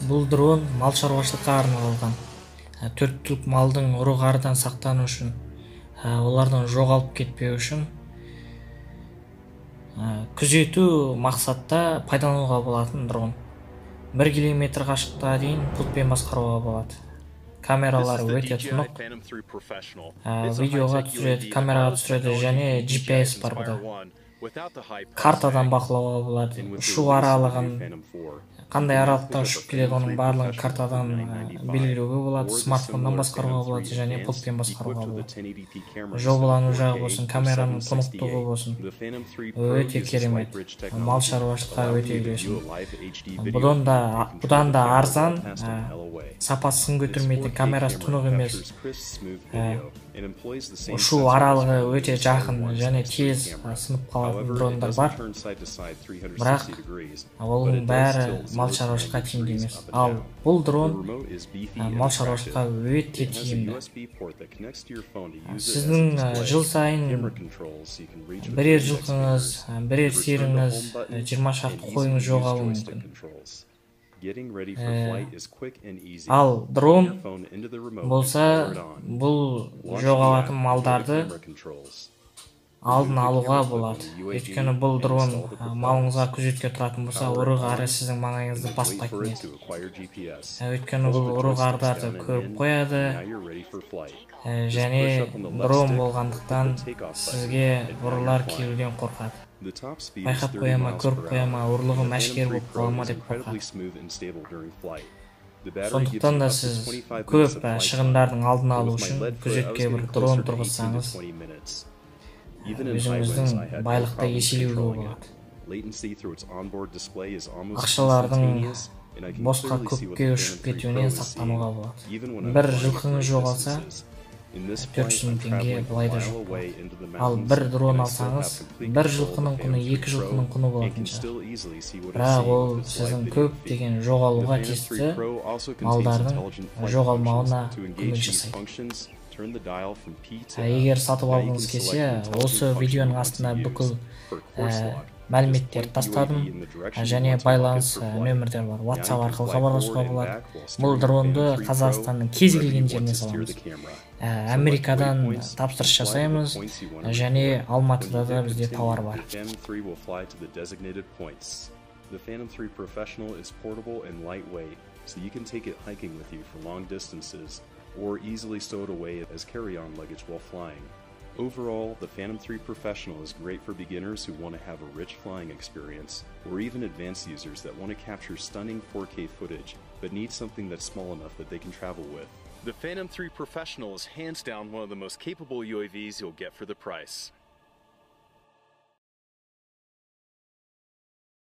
Бул дрон мал чарбачылыкка арналган. Төрттүк малдың уру карыдан сактануу үчүн, олардын жоголуп кетпөө үчүн күзөтүү максатта пайдаланууга болатын дрон. 1 километр кашыкта дейин пультпен баскарууга болот. Камералары өтө тунук. Видеого түзөт, камерага түзөт және GPS бар буда. Картадан бакылоого болот. Ушуу аралыгын кандай аралыкта ұшып келеді, оның барлығын картадан белгилөөгө болот, смартфондон баскарууга болот және пультпен баскарууга болот. Жобалануу жагы болсун, камеранын тунуктугу болсун, өтө керемет. Мал чарбачылыкка өтө үйлесим. Будан да арзан, сапасын көтөрмөйт, камерасы тунук эмес. Ушул аралыгы өтө жакын және тез сынып калат дрондар бар. Бирок алардын баары мал чарбачылыкка тийимдүү эмес. Ал бул дрон мал чарбачылыкка өтө тийимдүү. Сиздин жыл сайын бирер жылкыңыз, бирер сириңиз, 20 шакты коюңуз жоголушу мүмкүн. Ал дрон болса, бул жоголатын малдарды алдын алууга болот. Өйткөнү бул дрон малыңызга күзөткө туратын болса, уру кары сиздин маңайыңызды баспайт эмес. Өйткөнү бул уру кардарды көрүп коёт және дрон болгондуктан сизге урулар келүүдөн коркат. Байкап кояма, көрүп кояма, урлугум ашкер болуп калама деп коркат. Сондуктан да сиз көп чыгымдардын алдын алуу үчүн күзөткө бир дрон тургузсаңыз, өзүңүздүн байлыкты эселөөгө болот. Акчалардын боска көпкө ұшып кетүүнөн сактанууга болот. Бир жылкыңыз жоголса, 400 000 теңге булайда жок. Ал бир дрон алсаңыз, бир жылкынын куну 2 жылкынын куну болотунча. Бирок ол сиздин көп деген жоголууга тийсе, малдардын жоголмауына көмөк жасайт. Эгер сатып алгыңыз келсе, осы видеонун астына бүкүл маалиметтер тастадым және байланыс нөмірлер бар. WhatsApp аркылуу кабарлашууга болот. Бул дронду Казакстандын кез келген жерине салабыз. Америкадан тапсырыш жасайбыз және Алматыда да бизде товар бар. The Phantom 3 Professional is portable and lightweight, so you can take it hiking with you for long distances or easily stow it away as carry-on luggage while flying. Overall, the Phantom 3 Professional is great for beginners who want to have a rich flying experience, or even advanced users that want to capture stunning 4K footage, but need something that's small enough that they can travel with. The Phantom 3 Professional is hands down one of the most capable UAVs you'll get for the price.